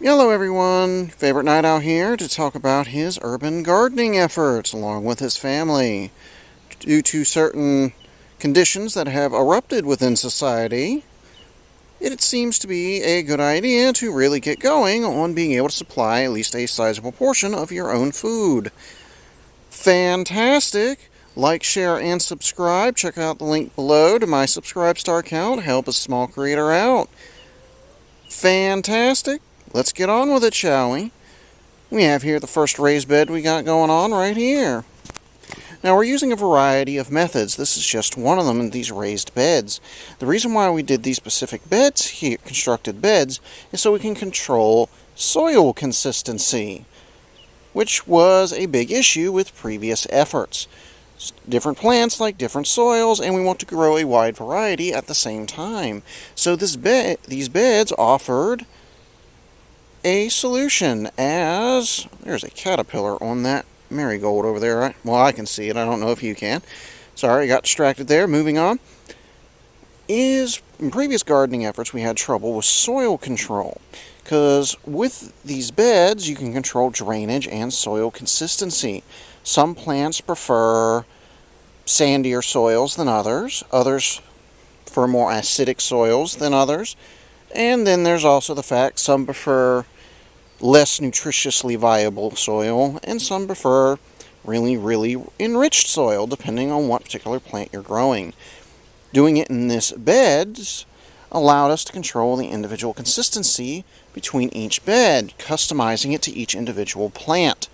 Hello everyone, Favorite Night Owl here to talk about his urban gardening efforts along with his family. Due to certain conditions that have erupted within society, it seems to be a good idea to really get going on being able to supply at least a sizable portion of your own food. Fantastic! Like, share, and subscribe. Check out the link below to my subscribe star count. Help a small creator out. Fantastic! Let's get on with it, shall we? We have here the first raised bed we got going on right here. Now we're using a variety of methods. This is just one of them in these raised beds. The reason why we did these specific beds here, constructed beds, is so we can control soil consistency, which was a big issue with previous efforts. Different plants like different soils, and we want to grow a wide variety at the same time. So these beds offered a solution, as there's a caterpillar on that marigold over there, right? Well, I can see it. I don't know if you can. Sorry, I got distracted there. Moving on. In previous gardening efforts, we had trouble with soil control, because with these beds, you can control drainage and soil consistency. Some plants prefer sandier soils than others. Others prefer more acidic soils than others. And then there's also the fact some prefer less nutritiously viable soil, and some prefer really, really enriched soil, depending on what particular plant you're growing. Doing it in this beds allowed us to control the individual consistency between each bed, customizing it to each individual plant.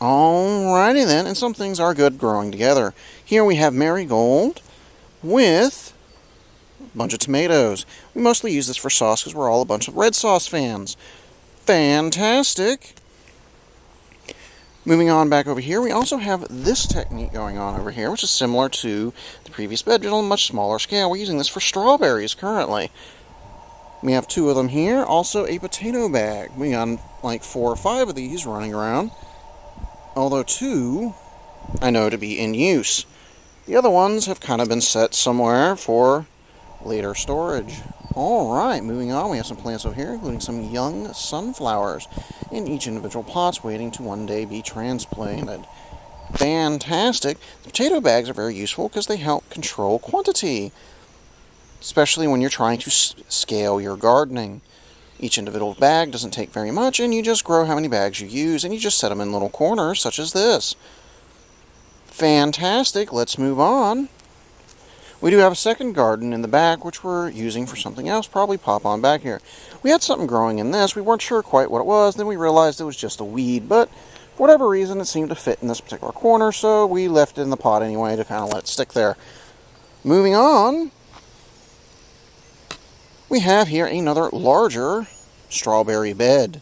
Alrighty then, and some things are good growing together. Here we have marigold with a bunch of tomatoes. We mostly use this for sauce because we're all a bunch of red sauce fans. Fantastic! Moving on back over here, we also have this technique going on over here, which is similar to the previous bed, but on a much smaller scale. We're using this for strawberries currently. We have two of them here. Also a potato bag. We got like 4 or 5 of these running around, although 2 I know to be in use. The other ones have kind of been set somewhere for later storage. Alright, moving on, we have some plants over here, including some young sunflowers in each individual pots waiting to one day be transplanted. Fantastic! The potato bags are very useful because they help control quantity, especially when you're trying to scale your gardening. Each individual bag doesn't take very much, and you just grow how many bags you use, and you just set them in little corners such as this. Fantastic! Let's move on. We do have a second garden in the back, which we're using for something else. Probably pop on back here. We had something growing in this. We weren't sure quite what it was. Then we realized it was just a weed, but for whatever reason, it seemed to fit in this particular corner, so we left it in the pot anyway to kind of let it stick there. Moving on, we have here another larger strawberry bed.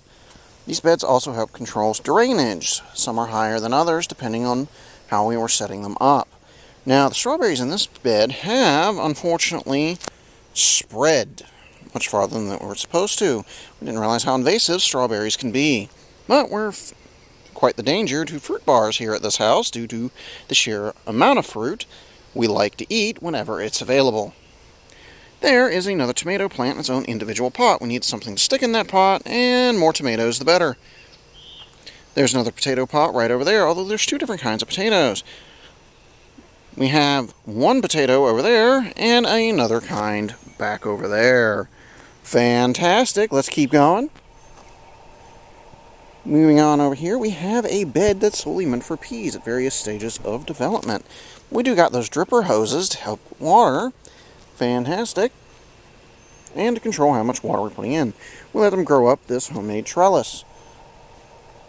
These beds also help control drainage. Some are higher than others, depending on how we were setting them up. Now, the strawberries in this bed have, unfortunately, spread much farther than they were supposed to. We didn't realize how invasive strawberries can be. But we're quite the danger to fruit bars here at this house due to the sheer amount of fruit we like to eat whenever it's available. There is another tomato plant in its own individual pot. We need something to stick in that pot, and more tomatoes the better. There's another potato pot right over there, although there's 2 different kinds of potatoes. We have one potato over there, and another kind back over there. Fantastic. Let's keep going. Moving on over here, we have a bed that's solely meant for peas at various stages of development. We do got those dripper hoses to help water. Fantastic. And to control how much water we're putting in. We let them grow up this homemade trellis,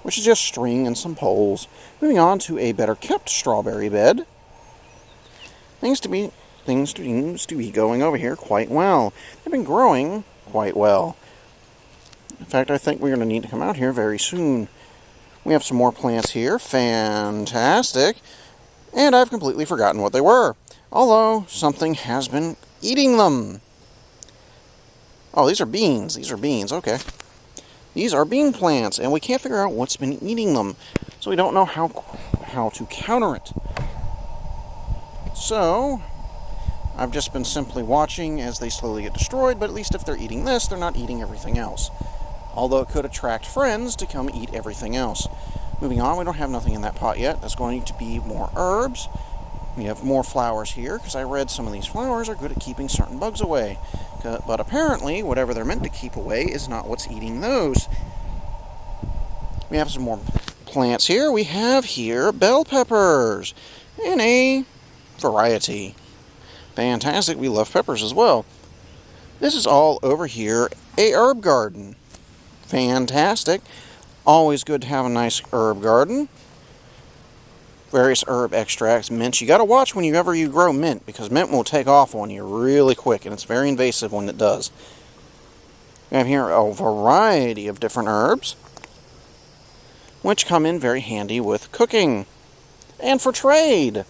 which is just string and some poles. Moving on to a better kept strawberry bed. Things seems to be going over here quite well. They've been growing quite well. In fact, I think we're going to need to come out here very soon. We have some more plants here. Fantastic. And I've completely forgotten what they were, although something has been eating them. Oh, these are beans. These are beans. Okay. These are bean plants, and we can't figure out what's been eating them, so we don't know how to counter it. So, I've just been simply watching as they slowly get destroyed, but at least if they're eating this, they're not eating everything else. although it could attract friends to come eat everything else. Moving on, we don't have nothing in that pot yet. That's going to be more herbs. We have more flowers here, because I read some of these flowers are good at keeping certain bugs away. But apparently, whatever they're meant to keep away is not what's eating those. We have some more plants here. We have here bell peppers in a variety. Fantastic. We love peppers as well. This is all over here a herb garden. Fantastic. Always good to have a nice herb garden. Various herb extracts, mints. You got to watch whenever you grow mint, because mint will take off on you really quick, and it's very invasive when it does. We have here a variety of different herbs, which come in very handy with cooking and for trade.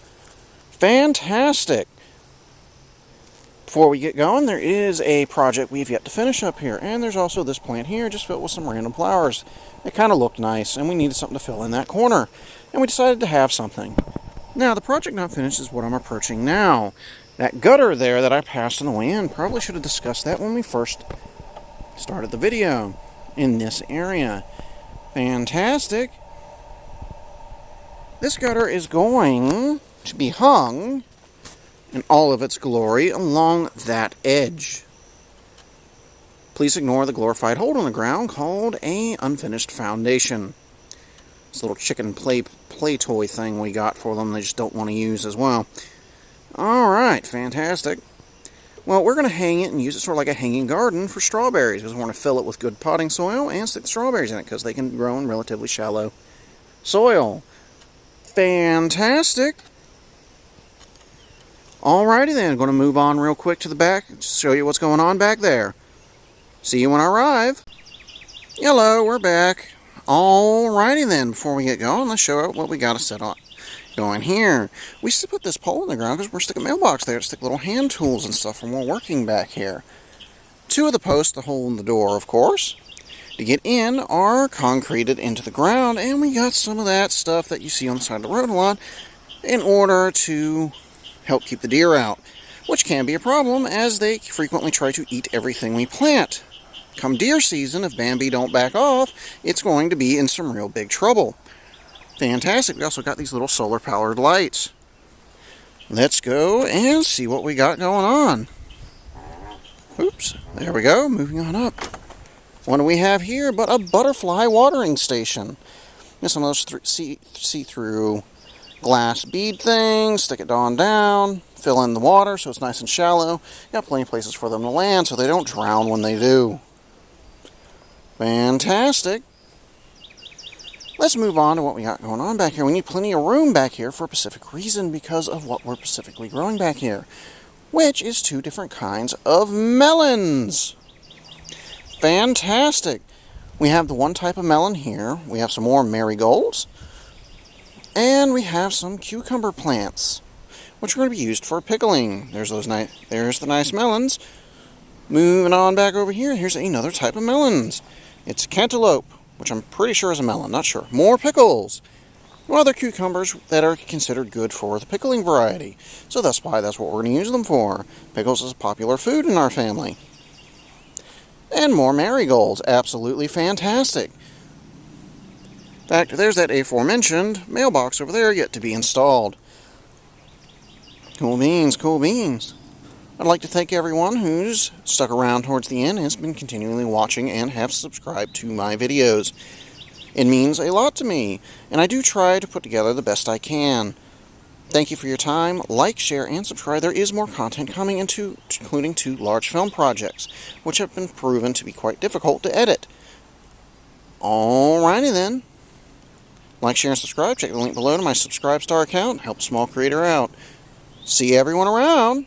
Fantastic. Before we get going, there is a project we've yet to finish up here, and there's also this plant here just filled with some random flowers. It kind of looked nice, and we needed something to fill in that corner, and we decided to have something. Now, the project not finished is what I'm approaching now. That gutter there that I passed on the way in, probably should have discussed that when we first started the video in this area. Fantastic. This gutter is going to be hung in all of its glory along that edge. Please ignore the glorified hole in the ground called a unfinished foundation. This little chicken play toy thing we got for them they just don't want to use as well. Alright, fantastic. Well, we're going to hang it and use it sort of like a hanging garden for strawberries, because we want to fill it with good potting soil and stick the strawberries in it, because they can grow in relatively shallow soil. Fantastic. Alrighty then, I'm going to move on real quick to the back and show you what's going on back there. See you when I arrive. Hello, we're back. Alrighty then, before we get going, let's show out what we got to set on going here. We used to put this pole in the ground because we're sticking a mailbox there to stick little hand tools and stuff when we're working back here. Two of the posts, the hole in the door, of course, to get in, are concreted into the ground, and we got some of that stuff that you see on the side of the road a lot in order to help keep the deer out, which can be a problem as they frequently try to eat everything we plant. Come deer season, if Bambi don't back off, it's going to be in some real big trouble. Fantastic. We also got these little solar powered lights. Let's go and see what we got going on. Oops, there we go, moving on up. What do we have here but a butterfly watering station? There's some of those see-through glass bead things, stick it on down, fill in the water so it's nice and shallow. Got plenty of places for them to land so they don't drown when they do. Fantastic. Let's move on to what we got going on back here. We need plenty of room back here for a specific reason because of what we're specifically growing back here, which is 2 different kinds of melons. Fantastic. We have the one type of melon here. We have some more marigolds. And we have some cucumber plants, which are going to be used for pickling. There's the nice melons. Moving on back over here, here's another type of melons. It's cantaloupe, which I'm pretty sure is a melon, not sure. More pickles. Well, other cucumbers that are considered good for the pickling variety. So that's why that's what we're going to use them for. Pickles is a popular food in our family. And more marigolds. Absolutely fantastic. In fact, there's that aforementioned mailbox over there yet to be installed. Cool beans, cool beans. I'd like to thank everyone who's stuck around towards the end and has been continually watching and have subscribed to my videos. It means a lot to me, and I do try to put together the best I can. Thank you for your time. Like, share, and subscribe. There is more content coming, including 2 large film projects, which have been proven to be quite difficult to edit. Alrighty then. Like, share, and subscribe. Check the link below to my Subscribe Star account. Help a small creator out. See everyone around.